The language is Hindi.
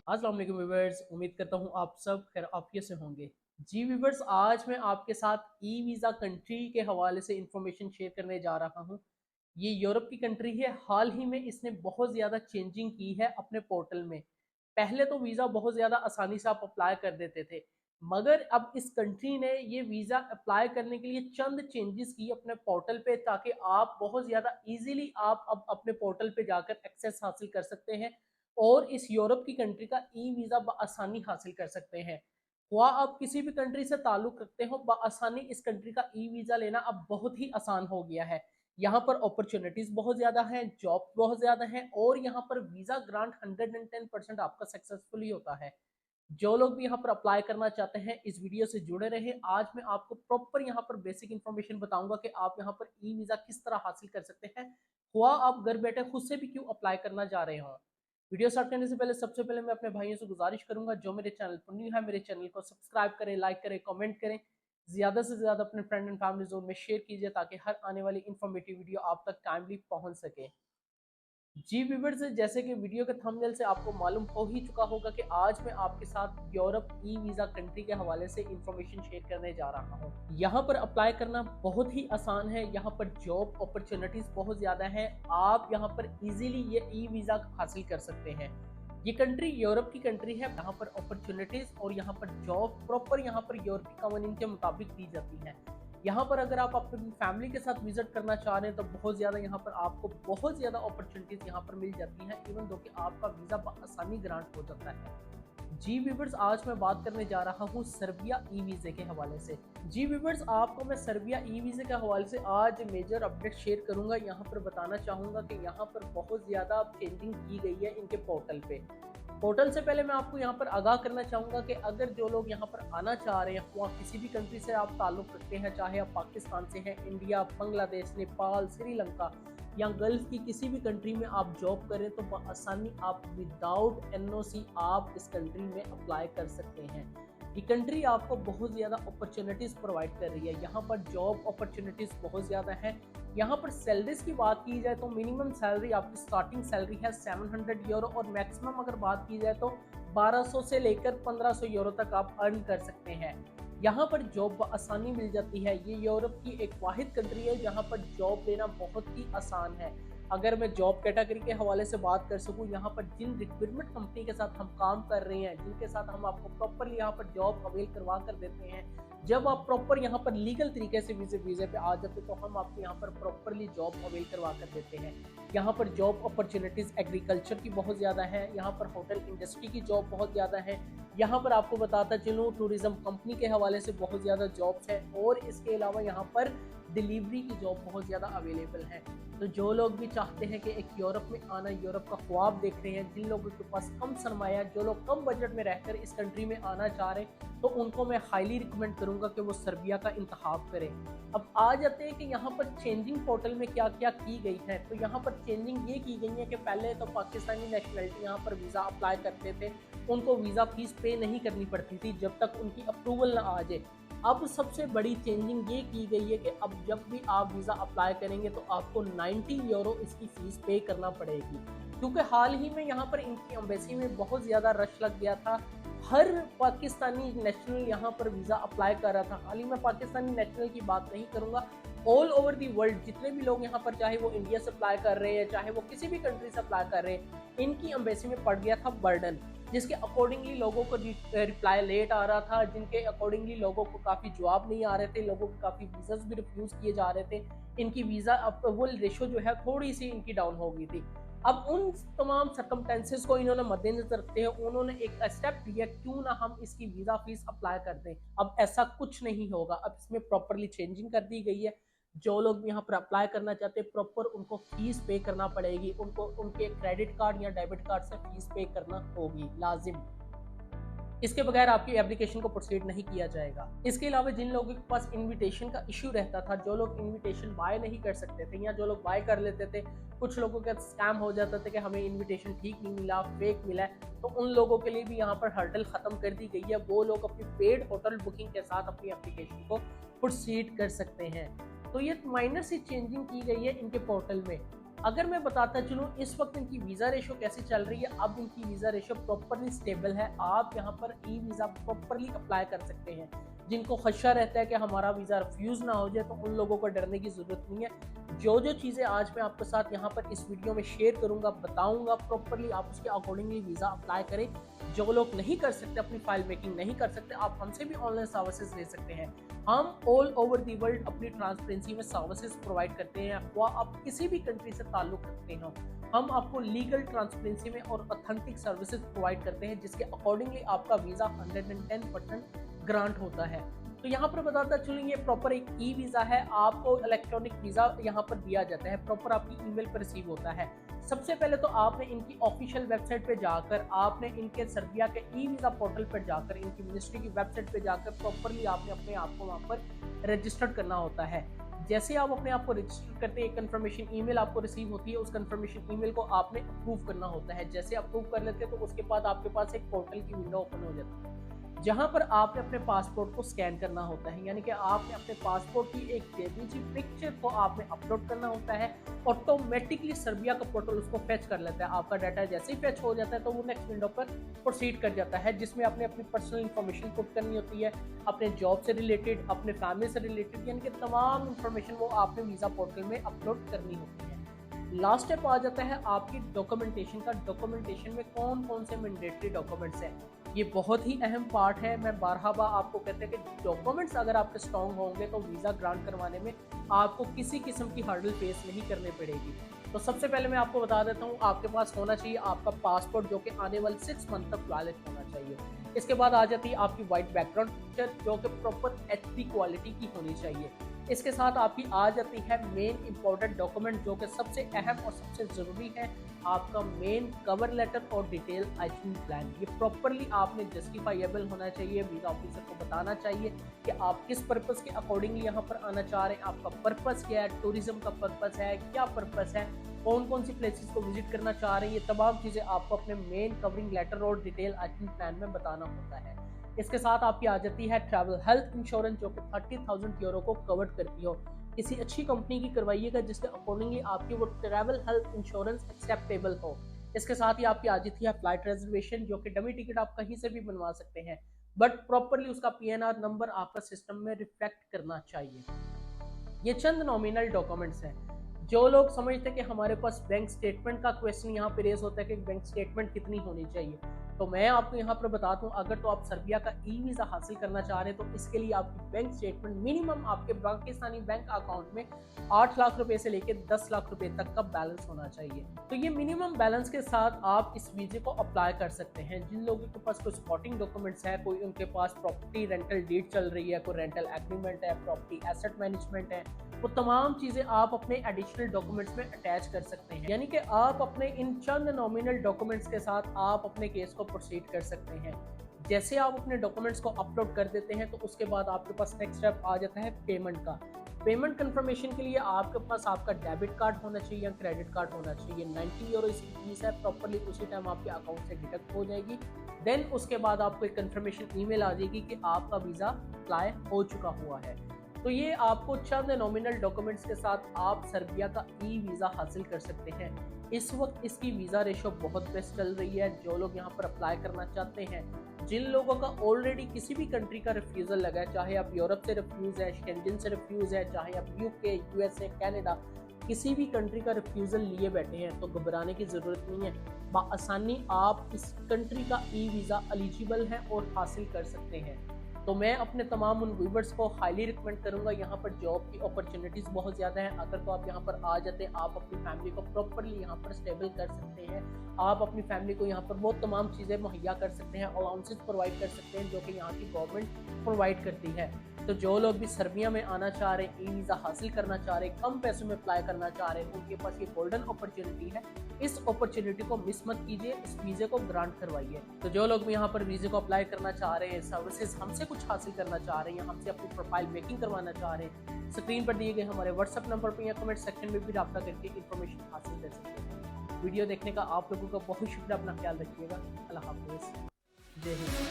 अस्सलाम वालेकुम व्यूअर्स, उम्मीद करता हूँ आप सब खैर आफियत से होंगे। जी व्यूअर्स, आज मैं आपके साथ ई वीज़ा कंट्री के हवाले से इंफॉर्मेशन शेयर करने जा रहा हूँ। ये यूरोप की कंट्री है। हाल ही में इसने बहुत ज़्यादा चेंजिंग की है अपने पोर्टल में। पहले तो वीज़ा बहुत ज़्यादा आसानी से आप अप्लाई कर देते थे, मगर अब इस कंट्री ने ये वीज़ा अप्लाई करने के लिए चंद चेंजेस की अपने पोर्टल पे, ताकि आप बहुत ज़्यादा ईजिली आप अब अपने पोर्टल पे जाकर एक्सेस हासिल कर सकते हैं और इस यूरोप की कंट्री का ई वीज़ा बआसानी हासिल कर सकते हैं। वह आप किसी भी कंट्री से ताल्लुक़ रखते हो, बआसानी इस कंट्री का ई वीज़ा लेना अब बहुत ही आसान हो गया है। यहाँ पर अपॉर्चुनिटीज़ बहुत ज़्यादा हैं, जॉब बहुत ज़्यादा हैं और यहाँ पर वीज़ा ग्रांट 110% आपका सक्सेसफुली होता है। जो लोग भी यहाँ पर अप्लाई करना चाहते हैं, इस वीडियो से जुड़े रहें। आज मैं आपको प्रॉपर यहाँ पर बेसिक इन्फॉर्मेशन बताऊंगा कि आप यहाँ पर ई वीज़ा किस तरह हासिल कर सकते हैं, हुआ आप घर बैठे खुद से भी क्यों अप्लाई करना जा रहे हो। वीडियो स्टार्ट करने से पहले सबसे पहले मैं अपने भाइयों से गुजारिश करूंगा, जो मेरे चैनल पर न्यू है, मेरे चैनल को सब्सक्राइब करें, लाइक करें, कमेंट करें, ज़्यादा से ज़्यादा अपने फ्रेंड एंड फैमिली जोन में शेयर कीजिए, ताकि हर आने वाली इन्फॉर्मेटिव वीडियो आप तक टाइमली पहुंच सके। जी व्यूअर्स, जैसे कि वीडियो के थंबनेल से आपको मालूम हो ही चुका होगा कि आज मैं आपके साथ यूरोप ई वीज़ा कंट्री के हवाले से इंफॉर्मेशन शेयर करने जा रहा हूँ। यहाँ पर अप्लाई करना बहुत ही आसान है। यहाँ पर जॉब अपॉर्चुनिटीज़ बहुत ज़्यादा है। आप यहाँ पर इजीली ये ई वीज़ा हासिल कर सकते हैं। ये कंट्री यूरोप की कंट्री है। यहाँ पर अपॉर्चुनिटीज़ और यहाँ पर जॉब प्रॉपर यहाँ पर यूरोपीय कानून के मुताबिक दी जाती है। यहाँ पर अगर आप अपनी फैमिली के साथ विजिट करना चाह रहे हैं तो बहुत ज़्यादा यहाँ पर आपको बहुत ज़्यादा अपॉर्चुनिटीज़ यहाँ पर मिल जाती हैं, इवन दो कि आपका वीज़ा आसानी ग्रांट हो जाता है। जी व्यूअर्स, आज मैं बात करने जा रहा हूँ सर्बिया ई वीज़े के हवाले से। जी व्यूअर्स, आपको मैं सर्बिया ई वीज़े के हवाले से आज मेजर अपडेट शेयर करूँगा। यहाँ पर बताना चाहूँगा कि यहाँ पर बहुत ज़्यादा चेंजिंग की गई है इनके पोर्टल पे। पोर्टल से पहले मैं आपको यहाँ पर आगाह करना चाहूँगा कि अगर जो लोग यहाँ पर आना चाह रहे हैं, वहाँ किसी भी कंट्री से आप ताल्लुक़ रखते हैं, चाहे आप पाकिस्तान से हैं, इंडिया, बांग्लादेश, नेपाल, श्रीलंका या गल्फ़ की किसी भी कंट्री में आप जॉब करें, तो बआसानी आप विदाउट एनओसी आप इस कंट्री में अप्लाई कर सकते हैं। ये कंट्री आपको बहुत ज़्यादा अपॉर्चुनिटीज़ प्रोवाइड कर रही है। यहाँ पर जॉब अपॉर्चुनिटीज़ बहुत ज़्यादा है। यहाँ पर सैलरीज की बात की जाए तो मिनिमम सैलरी आपकी स्टार्टिंग सैलरी है 700 यूरो और मैक्सिमम अगर बात की जाए तो 1200 से लेकर 1500 यूरो तक आप अर्न कर सकते हैं। यहाँ पर जॉब आसानी मिल जाती है। ये यूरोप की एक वाहिद कंट्री है जहाँ पर जॉब लेना बहुत ही आसान है। अगर मैं जॉब कैटेगरी के हवाले से बात कर सकूँ, यहाँ पर जिन रिक्रूटमेंट कंपनी के साथ हम काम कर रहे हैं, जिनके साथ हम आपको प्रॉपरली यहाँ पर जॉब अवेल करवा कर देते हैं, जब आप प्रॉपर यहाँ पर लीगल तरीके से वीज़े पे आ जाते तो हम आपको यहाँ पर प्रॉपरली जॉब अवेल करवा कर देते हैं। यहाँ पर जॉब अपॉर्चुनिटीज़ एग्रीकल्चर की बहुत ज़्यादा है। यहाँ पर होटल इंडस्ट्री की जॉब बहुत ज़्यादा है। यहाँ पर आपको बताता चलूँ, टूरिज्म कंपनी के हवाले से बहुत ज़्यादा जॉब्स है और इसके अलावा यहाँ पर डिलीवरी की जॉब बहुत ज़्यादा अवेलेबल है। तो जो लोग भी चाहते हैं कि एक यूरोप में आना, यूरोप का ख्वाब देख रहे हैं, जिन लोगों के पास कम सरमाया, जो लोग कम बजट में रहकर इस कंट्री में आना चाह रहे हैं, तो उनको मैं हाईली रिकमेंड करूंगा कि वो सर्बिया का इंतखाब करें। अब आ जाते हैं कि यहाँ पर चेंजिंग पोर्टल में क्या क्या की गई है। तो यहाँ पर चेंजिंग ये की गई है कि पहले तो पाकिस्तानी नेशनलिटी यहाँ पर वीज़ा अप्लाई करते थे, उनको वीज़ा फीस पे नहीं करनी पड़ती थी जब तक उनकी अप्रूवल ना आ जाए। अब सबसे बड़ी चेंजिंग ये की गई है कि अब जब भी आप वीज़ा अप्लाई करेंगे तो आपको 90 यूरो इसकी फ़ीस पे करना पड़ेगी, क्योंकि हाल ही में यहाँ पर इनकी एम्बेसी में बहुत ज़्यादा रश लग गया था। हर पाकिस्तानी नेशनल यहाँ पर वीज़ा अप्लाई कर रहा था। हाल ही में पाकिस्तानी नेशनल की बात नहीं करूँगा, ऑल ओवर दी वर्ल्ड जितने भी लोग यहाँ पर, चाहे वो इंडिया से अप्लाई कर रहे हैं, चाहे वो किसी भी कंट्री से अप्लाई कर रहे हैं, इनकी एम्बेसी में पड़ गया था बर्डन, जिसके अकॉर्डिंगली लोगों को रिप्लाई लेट आ रहा था, जिनके अकॉर्डिंगली लोगों को काफ़ी जवाब नहीं आ रहे थे, लोगों को काफ़ी वीज़ाज भी रिफ्यूज़ किए जा रहे थे। इनकी वीज़ा अप्रूवल रेशो जो है थोड़ी सी इनकी डाउन हो गई थी। अब उन तमाम सर्कमस्टेंसेस को इन्होंने मद्देनजर रखते हुए उन्होंने एक स्टेप लिया, क्यों ना हम इसकी वीज़ा फीस अप्लाई कर दें। अब ऐसा कुछ नहीं होगा, अब इसमें प्रॉपरली चेंजिंग कर दी गई है। जो लोग यहाँ पर अप्लाई करना चाहते हैं, प्रॉपर उनको फीस पे करना पड़ेगी, उनको उनके क्रेडिट कार्ड या डेबिट कार्ड से फीस पे करना होगी लाजिम। इसके बगैर आपकी एप्लीकेशन को प्रोसीड नहीं किया जाएगा। इसके अलावा जिन लोगों के पास इनविटेशन का इशू रहता था, जो लोग इनविटेशन बाय नहीं कर सकते थे या जो लोग बाय कर लेते थे, कुछ लोगों का स्कैम हो जाता था कि हमें इनविटेशन ठीक नहीं मिला, फेक मिला है, तो उन लोगों के लिए भी यहाँ पर हर्डल खत्म कर दी गई है। वो लोग अपनी पेड होटल बुकिंग के साथ अपनी एप्लीकेशन को प्रोसीड कर सकते हैं। तो ये माइनर सी चेंजिंग की गई है इनके पोर्टल में। अगर मैं बताता चलूँ इस वक्त इनकी वीज़ा रेशो कैसे चल रही है, अब इनकी वीज़ा रेशो प्रॉपरली स्टेबल है। आप यहाँ पर ई वीज़ा प्रॉपरली अप्लाई कर सकते हैं। जिनको खदशा रहता है कि हमारा वीज़ा रिफ्यूज़ ना हो जाए, तो उन लोगों को डरने की ज़रूरत नहीं है। जो जो चीज़ें आज मैं आपके साथ यहाँ पर इस वीडियो में शेयर करूँगा, बताऊँगा, प्रॉपरली आप उसके अकॉर्डिंगली वीज़ा अप्लाई करें। जो लोग नहीं कर सकते, अपनी फाइल मेकिंग नहीं कर सकते, आप हमसे भी ऑनलाइन सर्विसेज ले सकते हैं। हम ऑल ओवर दी वर्ल्ड अपनी ट्रांसपेरेंसी में सर्विसेज प्रोवाइड करते हैं। वह आप किसी भी कंट्री से ताल्लुक़ रखते हो, हम आपको लीगल ट्रांसपेरेंसी में और ऑथेंटिक सर्विसेज प्रोवाइड करते हैं, जिसके अकॉर्डिंगली आपका वीज़ा 110% ग्रांट होता है। तो यहाँ पर बताता चलूँ, ये प्रॉपर एक ई वीज़ा है। आपको इलेक्ट्रॉनिक वीज़ा यहाँ पर दिया जाता है, प्रॉपर आपकी ईमेल पर रिसीव होता है। सबसे पहले तो आपने इनकी ऑफिशियल वेबसाइट पे जाकर, आपने इनके सर्बिया के ई वीज़ा पोर्टल पर जाकर, इनकी मिनिस्ट्री की वेबसाइट पे जाकर प्रॉपरली आपने अपने आप को वहाँ पर रजिस्टर्ड करना होता है। जैसे आप अपने आप को रजिस्टर करते हैं, एक कंफर्मेशन ईमेल आपको रिसीव होती है। उस कंफर्मेशन ईमेल को आपने अप्रूव करना होता है। जैसे अप्रूव कर लेते हैं तो उसके बाद आपके पास एक पोर्टल की विंडो ओपन हो जाती है, जहां पर आपने अपने पासपोर्ट को स्कैन करना होता है। यानी कि आपने अपने पासपोर्ट की एक जेपीजी पिक्चर को आपने अपलोड करना होता है। ऑटोमेटिकली सर्बिया का पोर्टल उसको फेच कर लेता है। आपका डाटा जैसे ही फेच हो जाता है तो वो नेक्स्ट विंडो पर प्रोसीड कर जाता है, जिसमें आपने अपनी पर्सनल इंफॉर्मेशन पुट करनी होती है, अपने जॉब से रिलेटेड, अपने फैमिली से रिलेटेड, यानी कि तमाम इंफॉर्मेशन वो आपने वीज़ा पोर्टल में अपलोड करनी होती है। लास्ट स्टेप आ जाता है आपकी डॉक्यूमेंटेशन का। डॉक्यूमेंटेशन में कौन कौन से मैंडेटरी डॉक्यूमेंट्स हैं, ये बहुत ही अहम पार्ट है। मैं बारहा आपको कहते हैं कि डॉक्यूमेंट्स अगर आपके स्ट्रॉन्ग होंगे तो वीज़ा ग्रांट करवाने में आपको किसी किस्म की हर्डल फेस नहीं करनी पड़ेगी। तो सबसे पहले मैं आपको बता देता हूँ, आपके पास होना चाहिए आपका पासपोर्ट, जो कि आने वाले 6 मंथ तक वैलिड होना चाहिए। इसके बाद आ जाती है आपकी वाइट बैकग्राउंड पिक्चर, जो कि प्रॉपर एचडी क्वालिटी की होनी चाहिए। इसके साथ आपकी आ जाती है मेन इंपॉर्टेंट डॉक्यूमेंट, जो कि सबसे अहम और सबसे ज़रूरी है, आपका मेन कवर लेटर और डिटेल आइटनरी प्लान। ये प्रॉपरली आपने जस्टिफाइएबल होना चाहिए, वीज़ा ऑफिसर को बताना चाहिए कि आप किस पर्पस के अकॉर्डिंगली यहाँ पर आना चाह रहे हैं, आपका पर्पस क्या है, टूरिज्म का पर्पस है, क्या पर्पस है, कौन कौन सी प्लेसेस को विजिट करना चाह रहे हैं। ये तमाम चीज़ें आपको अपने मेन कवरिंग लेटर और डिटेल आइटनरी प्लान में बताना होता है। इसके साथ आपकी आ जाती है ट्रैवल हेल्थ इंश्योरेंस, जो कि 30,000 यूरो को कवर करती हो। किसी अच्छी कंपनी की करवाइएगा जिसके अकॉर्डिंगली आपकी वो ट्रैवल हेल्थ इंश्योरेंस एक्सेप्टेबल हो। इसके साथ ही आपकी आ जाती है फ्लाइट रिजर्वेशन, जो कि डमी टिकट आप कहीं से भी बनवा सकते हैं, बट प्रॉपरली उसका पीएनआर नंबर आपका सिस्टम में रिफ्लेक्ट करना चाहिए। ये चंद नॉमिनल डॉक्यूमेंट्स हैं। जो लोग समझते हैं कि हमारे पास बैंक स्टेटमेंट का क्वेश्चन यहाँ पे रेज होता है कि बैंक स्टेटमेंट कितनी होनी चाहिए, तो मैं आपको यहाँ पर बताता हूँ, अगर तो आप सर्बिया का ई वीज़ा हासिल करना चाह रहे हैं तो इसके लिए आपकी बैंक स्टेटमेंट मिनिमम आपके पाकिस्तानी बैंक अकाउंट में 8 लाख रुपए से लेकर 10 लाख रुपए तक का बैलेंस होना चाहिए। तो ये मिनिमम बैलेंस के साथ आप इस वीज़े को अप्लाई कर सकते हैं। जिन लोगों के पास कोई सपोर्टिंग डॉक्यूमेंट्स है, कोई उनके पास प्रॉपर्टी रेंटल डीड चल रही है, कोई रेंटल एग्रीमेंट है, प्रॉपर्टी एसेट मैनेजमेंट है, वो तमाम चीज़ें आप अपने एडिशनल डॉक्यूमेंट्स में अटैच कर सकते हैं। यानी कि आप अपने इन चंद नॉमिनल डॉक्यूमेंट्स के साथ आप अपने केस को प्रोसीड कर सकते हैं। जैसे आप अपने डॉक्यूमेंट्स को अपलोड कर देते हैं तो उसके बाद आपके पास नेक्स्ट स्टेप आ जाता है पेमेंट का। पेमेंट कंफर्मेशन के लिए आपके पास आपका डेबिट कार्ड होना चाहिए या क्रेडिट कार्ड होना चाहिए। 90 यूरो इसकी फीस है, प्रॉपरली उसी टाइम आपके अकाउंट से डिडक्ट हो जाएगी। देन उसके बाद आपको एक कंफर्मेशन ईमेल आ जाएगी कि आपका वीज़ा अप्लाई हो चुका हुआ है। तो ये आपको चंद नॉमिनल डॉक्यूमेंट्स के साथ आप सर्बिया का ई वीज़ा हासिल कर सकते हैं। इस वक्त इसकी वीज़ा रेशो बहुत बेस्ट चल रही है। जो लोग यहाँ पर अप्लाई करना चाहते हैं, जिन लोगों का ऑलरेडी किसी भी कंट्री का रिफ्यूज़ल लगा है, चाहे आप यूरोप से रिफ्यूज़ है, शेंजन से रिफ्यूज़ है, चाहे आप यूके, यूएसए, कनाडा, किसी भी कंट्री का रिफ्यूज़ल लिए बैठे हैं, तो घबराने की ज़रूरत नहीं है। बआसानी आप इस कंट्री का ई वीज़ा एलिजिबल है और हासिल कर सकते हैं। तो मैं अपने तमाम उन व्यूवर्स को हाईली रिकमेंड करूंगा। यहाँ पर जॉब की अपॉर्चुनिटीज़ बहुत ज़्यादा हैं। अगर तो आप यहाँ पर आ जाते हैं, आप अपनी फैमिली को प्रॉपरली यहाँ पर स्टेबल कर सकते हैं। आप अपनी फैमिली को यहाँ पर वो तमाम चीज़ें मुहैया कर सकते हैं, अलाउंसेस प्रोवाइड कर सकते हैं, जो कि यहाँ की गवर्नमेंट प्रोवाइड करती है। तो जो लोग भी सर्बिया में आना चाह रहे हैं, ई वीज़ा हासिल करना चाह रहे हैं, कम पैसों में अप्लाई करना चाह रहे हैं, उनके पास ये गोल्डन अपॉर्चुनिटी है। इस अपॉर्चुनिटी को मिस मत कीजिए, इस वीज़े को ग्रांट करवाइए। तो जो लोग भी यहाँ पर वीज़े को अप्लाई करना चाह रहे हैं, सर्विसेज हमसे कुछ हासिल करना चाह रहे हैं, हमसे अपनी प्रोफाइल मेकिंग करवाना चाह रहे हैं, स्क्रीन पर दिए गए हमारे व्हाट्सएप नंबर पर या कमेंट सेक्शन में भी रब्ता करके इन्फॉर्मेशन हासिल कर सकते हैं। वीडियो देखने का आप लोगों का बहुत शुक्रिया। अपना ख्याल रखिएगा। अल्लाह हाफ़िज़। जय हिंद।